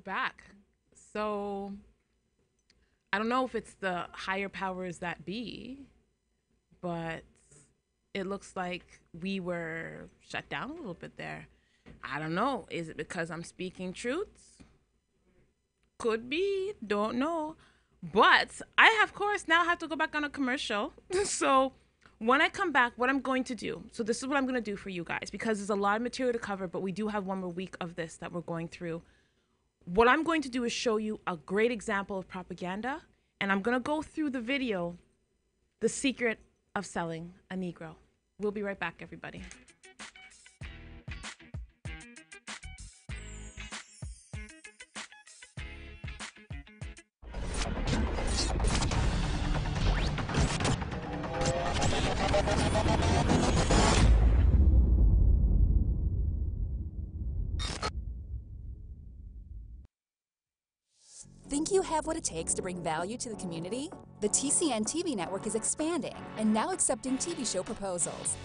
back. So I don't know if it's the higher powers that be, but it looks like we were shut down a little bit there. I don't know. Is it because I'm speaking truths? Could be. Don't know. But I, of course, now have to go back on a commercial. So when I come back, what I'm going to do, so this is what I'm going to do for you guys, because there's a lot of material to cover, but we do have one more week of this that we're going through. What I'm going to do is show you a great example of propaganda, and I'm going to go through the video, The Secret of Selling a Negro. We'll be right back, everybody. Think you have what it takes to bring value to the community? The TCN-TV network is expanding and now accepting TV show proposals.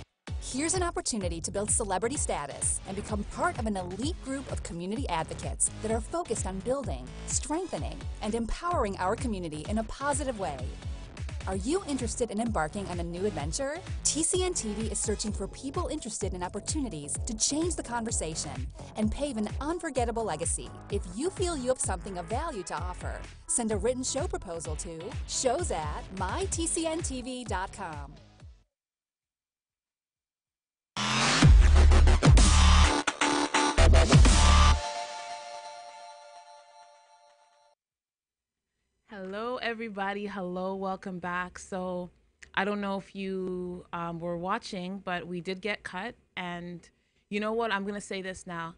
Here's an opportunity to build celebrity status and become part of an elite group of community advocates that are focused on building, strengthening, and empowering our community in a positive way. Are you interested in embarking on a new adventure? TCN-TV is searching for people interested in opportunities to change the conversation and pave an unforgettable legacy. If you feel you have something of value to offer, send a written show proposal to shows@mytcntv.com. Hello, everybody. Hello, welcome back. So I don't know if you were watching, but we did get cut. And you know what? I'm going to say this now.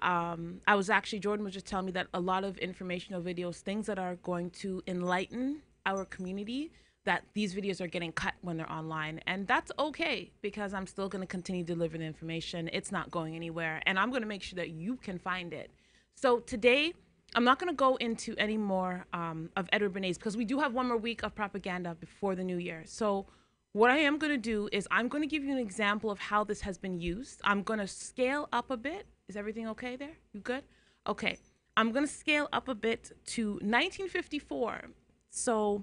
Jordan was just telling me that a lot of informational videos, things that are going to enlighten our community, that these videos are getting cut when they're online. And that's okay, because I'm still going to continue delivering the information. It's not going anywhere. And I'm going to make sure that you can find it. So today, I'm not going to go into any more of Edward Bernays, because we do have one more week of propaganda before the new year. So what I am going to do is I'm going to give you an example of how this has been used. I'm going to scale up a bit. Is everything okay there? You good? Okay. I'm going to scale up a bit to 1954. So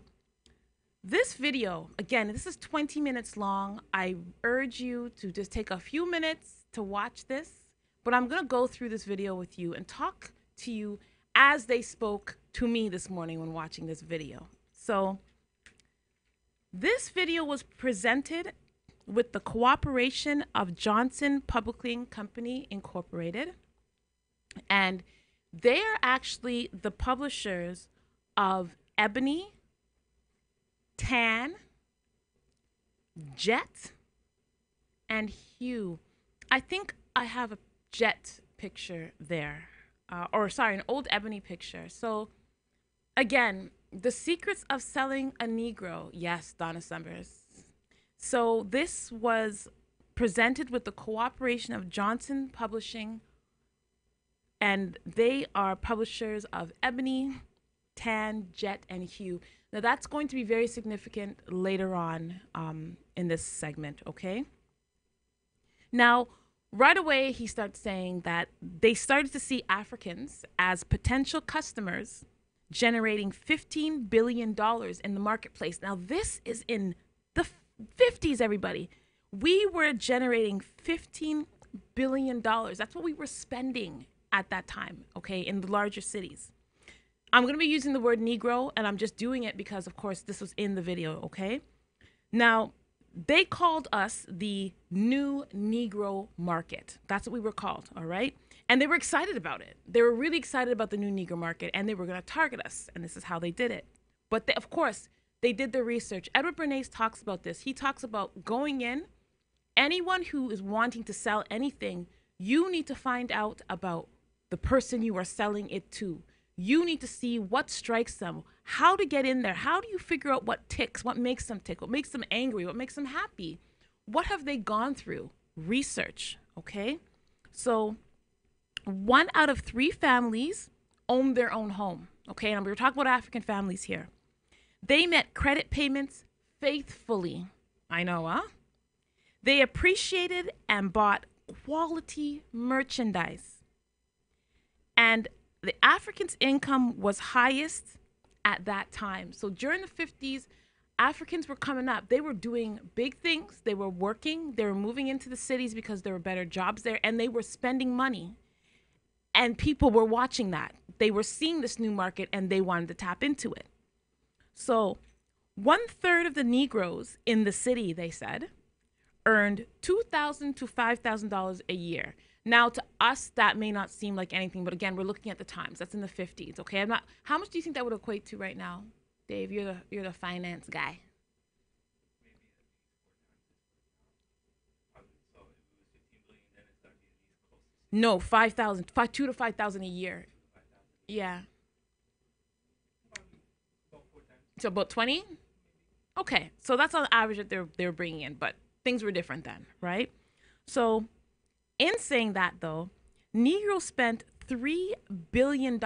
this video, again, this is 20 minutes long. I urge you to just take a few minutes to watch this. But I'm going to go through this video with you and talk to you as they spoke to me this morning when watching this video. So this video was presented with the cooperation of Johnson Publishing Company Incorporated, and they are actually the publishers of Ebony, Tan, Jet, and Hue. I think I have a Jet picture there. An old Ebony picture. So again, The Secrets of Selling a Negro. Yes, Donna Summers. So this was presented with the cooperation of Johnson Publishing, and they are publishers of Ebony, Tan, Jet, and Hue. Now that's going to be very significant later on in this segment, okay? Now, right away, he starts saying that they started to see Africans as potential customers, generating $15 billion in the marketplace. Now, this is in the 50s, everybody. We were generating $15 billion. That's what we were spending at that time, okay, in the larger cities. I'm going to be using the word Negro, and I'm just doing it because, of course, this was in the video, okay? Now, they called us the new Negro market. That's what we were called, all right? And they were excited about it. They were really excited about the new Negro market, and they were going to target us, and this is how they did it. But of course, they did their research. Edward Bernays talks about this. He talks about going in. Anyone who is wanting to sell anything, you need to find out about the person you are selling it to. You need to see what strikes them, how to get in there. How do you figure out what ticks, what makes them tick, what makes them angry, what makes them happy? What have they gone through? Research, okay? So 1 out of 3 families own their own home, okay? And we're talking about African families here. They met credit payments faithfully. I know, huh? They appreciated and bought quality merchandise. And the Africans' income was highest at that time. So during the 50s, Africans were coming up. They were doing big things. They were working. They were moving into the cities because there were better jobs there, and they were spending money. And people were watching that. They were seeing this new market, and they wanted to tap into it. So 1/3 of the Negroes in the city, they said, earned $2,000 to $5,000 a year. Now, to us, that may not seem like anything, but again, we're looking at the times. That's in the 50s. Okay, I'm not. How much do you think that would equate to right now, Dave? You're the finance guy. No, 5,000, 2 to 5,000 a year. Yeah. So about 20. Okay, so that's on average that they're bringing in, but things were different then, right? So, in saying that though, Negroes spent $3 billion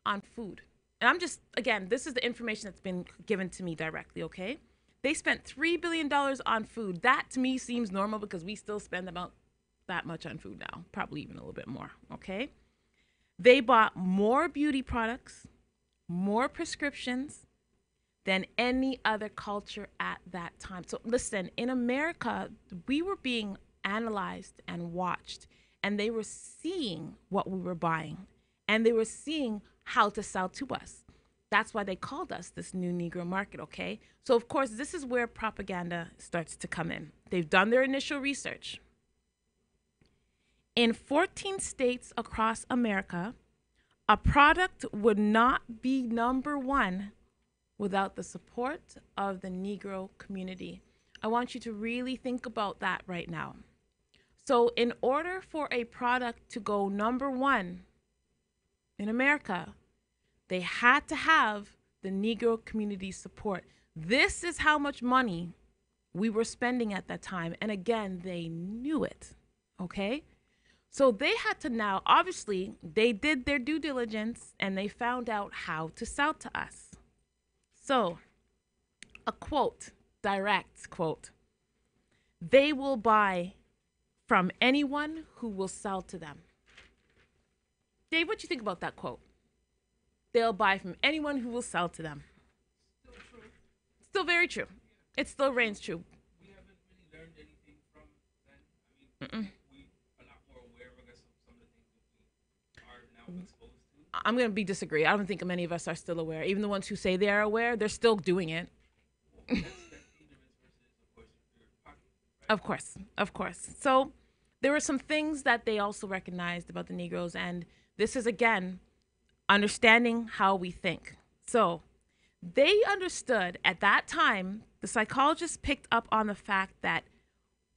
on food, and I'm just again, this is the information that's been given to me directly. Okay, they spent $3 billion on food. That to me seems normal because we still spend about that much on food now, probably even a little bit more. Okay, they bought more beauty products, more prescriptions than any other culture at that time. So listen, in America, we were being analyzed and watched, and they were seeing what we were buying, and they were seeing how to sell to us. That's why they called us this new Negro market, okay? So of course, this is where propaganda starts to come in. They've done their initial research. In 14 states across America, a product would not be number one without the support of the Negro community. I want you to really think about that right now. So in order for a product to go number one in America, they had to have the Negro community support. This is how much money we were spending at that time. And again, they knew it, okay? So they had to now, obviously, they did their due diligence and they found out how to sell to us. So, a quote, direct quote, they will buy from anyone who will sell to them. Dave, what do you think about that quote? They'll buy from anyone who will sell to them. Still true. Still very true. It still reigns true. We haven't really learned anything from then. I mean, we a lot more aware of, I guess, of some of the things that we are now exposed to. I'm going to be disagree. I don't think many of us are still aware. Even the ones who say they are aware, they're still doing it. That's ignorance versus, of course, your pocket, right? Of course. So there were some things that they also recognized about the Negroes, and this is, again, understanding how we think. So they understood at that time, the psychologists picked up on the fact that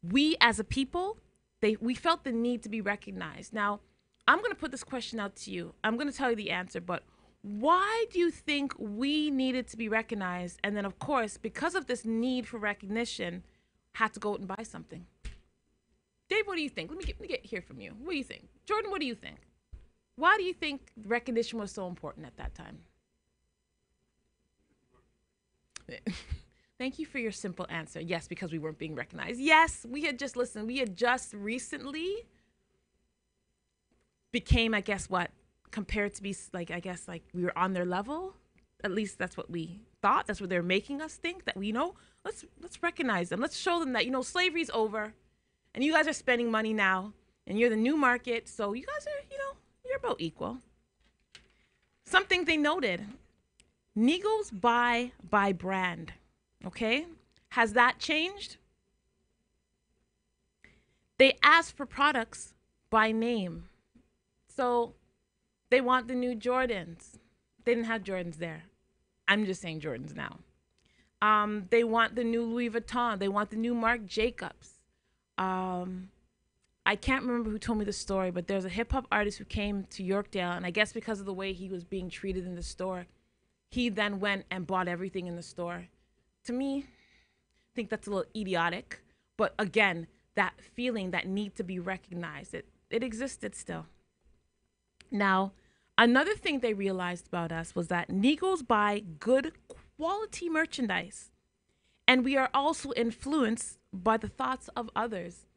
we as a people, we felt the need to be recognized. Now, I'm going to put this question out to you. I'm going to tell you the answer, but why do you think we needed to be recognized? And then, of course, because of this need for recognition, had to go out and buy something. Dave, what do you think? Let me hear from you. What do you think? Jordan, what do you think? Why do you think recognition was so important at that time? Thank you for your simple answer. Yes, because we weren't being recognized. Yes, we had just recently became, I guess, what, compared to be like, I guess, like we were on their level. At least that's what we thought. That's what they're making us think, that we know. Let's recognize them. Let's show them that, slavery's over and you guys are spending money now and you're the new market. So you guys are, you're about equal. Something they noted, Negroes buy by brand, okay? Has that changed? They ask for products by name. So they want the new Jordans. They didn't have Jordans there. I'm just saying Jordans now. They want the new Louis Vuitton. They want the new Marc Jacobs. I can't remember who told me the story, but there's a hip hop artist who came to Yorkdale, and I guess because of the way he was being treated in the store, he then went and bought everything in the store. To me, I think that's a little idiotic, but again, that feeling, that need to be recognized, it existed still. Now, another thing they realized about us was that Negroes buy good quality merchandise, and we are also influenced by the thoughts of others.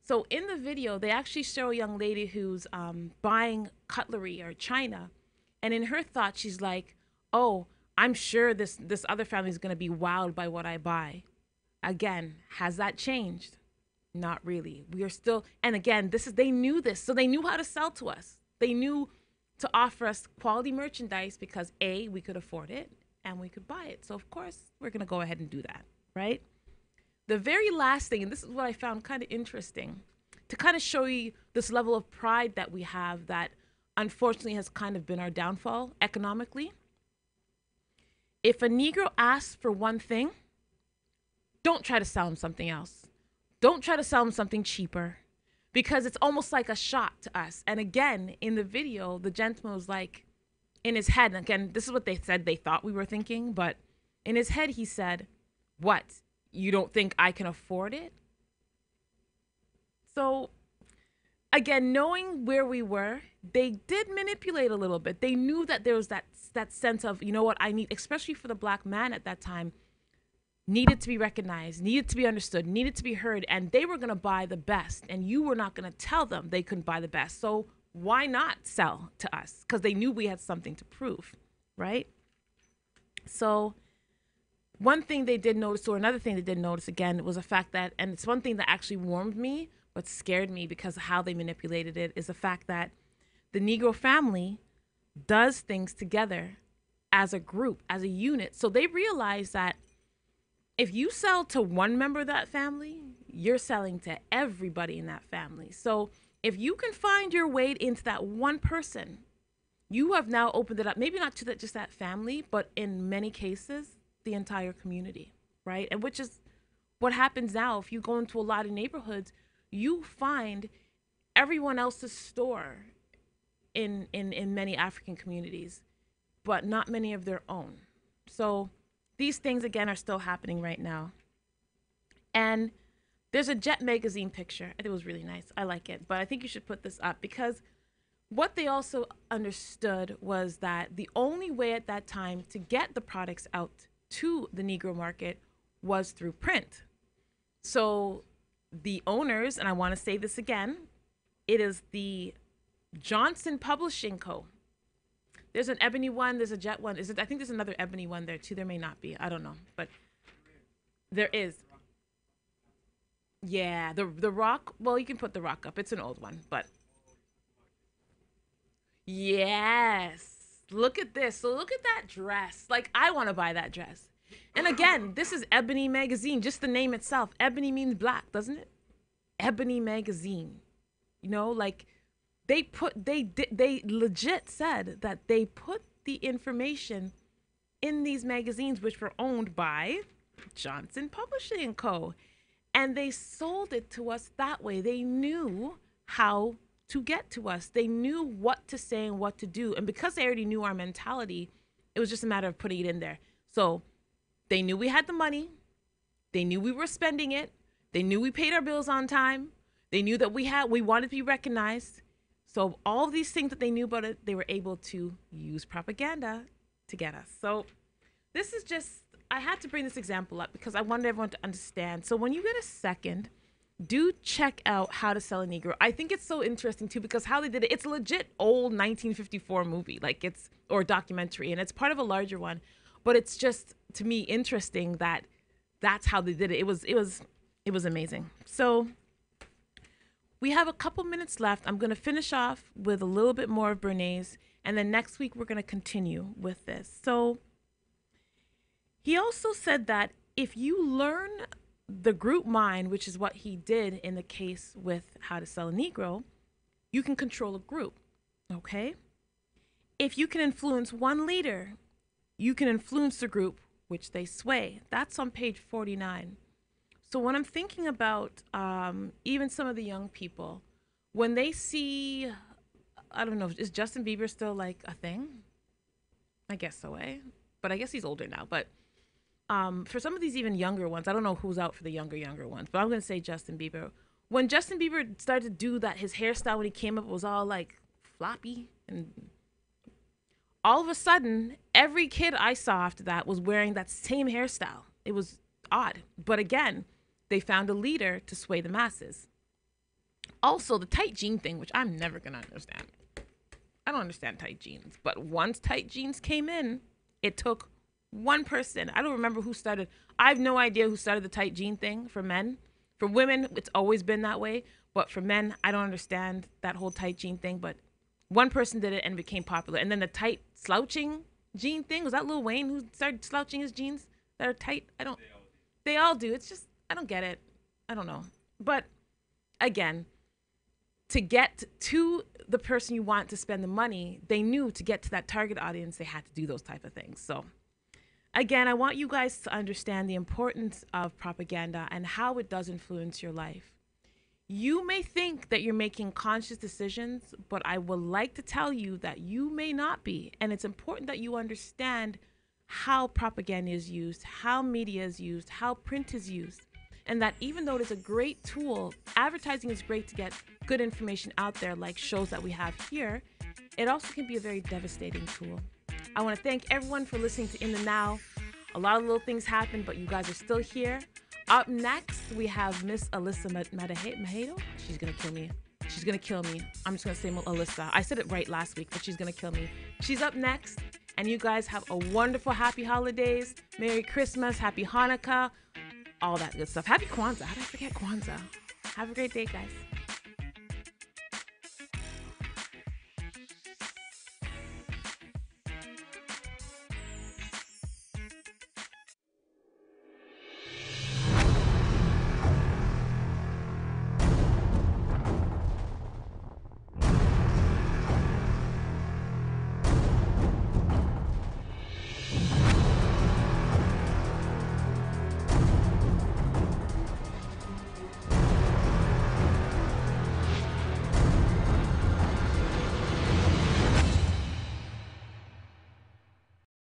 So in the video, they actually show a young lady who's buying cutlery or china. And in her thought, she's like, oh, I'm sure this other family is going to be wowed by what I buy. Again, has that changed? Not really. We are still, and again, they knew this. So they knew how to sell to us. They knew to offer us quality merchandise because A, we could afford it and we could buy it. So of course, we're going to go ahead and do that, right? The very last thing, and this is what I found kind of interesting, to kind of show you this level of pride that we have that unfortunately has kind of been our downfall economically. If a Negro asks for one thing, don't try to sell him something else. Don't try to sell him something cheaper because it's almost like a shot to us. And again, in the video, the gentleman was like, in his head, and again, this is what they said they thought we were thinking, but in his head, he said, what? You don't think I can afford it? So again, knowing where we were, they did manipulate a little bit. They knew that there was that sense of, you know what, I need, especially for the black man at that time, needed to be recognized, needed to be understood, needed to be heard, and they were going to buy the best, and you were not going to tell them they couldn't buy the best. So why not sell to us? Because they knew we had something to prove, right? So one thing they did notice, or another thing they did notice again, was the fact that, and it's one thing that actually warmed me, but scared me because of how they manipulated it, is the fact that the Negro family does things together as a group, as a unit. So they realize that if you sell to one member of that family, you're selling to everybody in that family. So if you can find your way into that one person, you have now opened it up, maybe not to just that family, but in many cases, the entire community, right? And which is what happens now. If you go into a lot of neighborhoods, you find everyone else's store in many African communities, but not many of their own. So these things, again, are still happening right now. And there's a Jet magazine picture. I think it was really nice. I like it. But I think you should put this up because what they also understood was that the only way at that time to get the products out to the Negro market was through print. So the owners, and I want to say this again, it is the Johnson Publishing Co. There's an ebony one, there's a jet one. I think there's another ebony one there too. There may not be. I don't know. But there is. Yeah, the rock. Well, you can put the rock up. It's an old one, but yes. Look at this. So look at that dress. Like, I want to buy that dress. And again, this is Ebony Magazine. Just the name itself. Ebony means black, doesn't it? Ebony Magazine. You know, like they legit said that they put the information in these magazines, which were owned by Johnson Publishing Co. And they sold it to us that way. They knew how to get to us. They knew what to say and what to do. And because they already knew our mentality, it was just a matter of putting it in there. So they knew we had the money. They knew we were spending it. They knew we paid our bills on time. They knew that we wanted to be recognized. So all of these things that they knew about it, they were able to use propaganda to get us. So this is just, I had to bring this example up because I wanted everyone to understand. So when you get a second, do check out How to Sell a Negro. I think it's so interesting too because how they did it, it's a legit old 1954 movie, or documentary, and it's part of a larger one. But it's just, to me, interesting that that's how they did it. It was amazing. So we have a couple minutes left. I'm going to finish off with a little bit more of Bernays, and then next week we're going to continue with this. So he also said that if you learn the group mind, which is what he did in the case with How to Sell a Negro, you can control a group, okay? If you can influence one leader, you can influence the group which they sway. That's on page 49. So when I'm thinking about even some of the young people, when they see, I don't know, is Justin Bieber still like a thing? I guess so, eh? But I guess he's older now. But for some of these even younger ones, I don't know who's out for the younger ones, but I'm going to say Justin Bieber. When Justin Bieber started to do that, his hairstyle when he came up was all like floppy, and all of a sudden, every kid I saw after that was wearing that same hairstyle. It was odd. But again, they found a leader to sway the masses. Also, the tight jean thing, which I'm never going to understand. I don't understand tight jeans. But once tight jeans came in, it took one person. I don't remember who started. I have no idea who started the tight jean thing for men. For women, it's always been that way. But for men, I don't understand that whole tight jean thing. But one person did it and it became popular. And then the tight slouching jean thing, was that Lil Wayne who started slouching his jeans that are tight? They all do. It's just, I don't get it. I don't know. But again, to get to the person you want to spend the money, they knew to get to that target audience, they had to do those type of things. So again, I want you guys to understand the importance of propaganda and how it does influence your life. You may think that you're making conscious decisions, but I would like to tell you that you may not be. And it's important that you understand how propaganda is used, how media is used, how print is used. And that even though it is a great tool, advertising is great to get good information out there like shows that we have here, it also can be a very devastating tool. I want to thank everyone for listening to In the Now. A lot of little things happened, but you guys are still here. Up next, we have Miss Alyssa Mahedo. She's going to kill me. She's going to kill me. I'm just going to say Alyssa. I said it right last week, but she's going to kill me. She's up next. And you guys have a wonderful, happy holidays. Merry Christmas. Happy Hanukkah. All that good stuff. Happy Kwanzaa. How did I forget Kwanzaa? Have a great day, guys.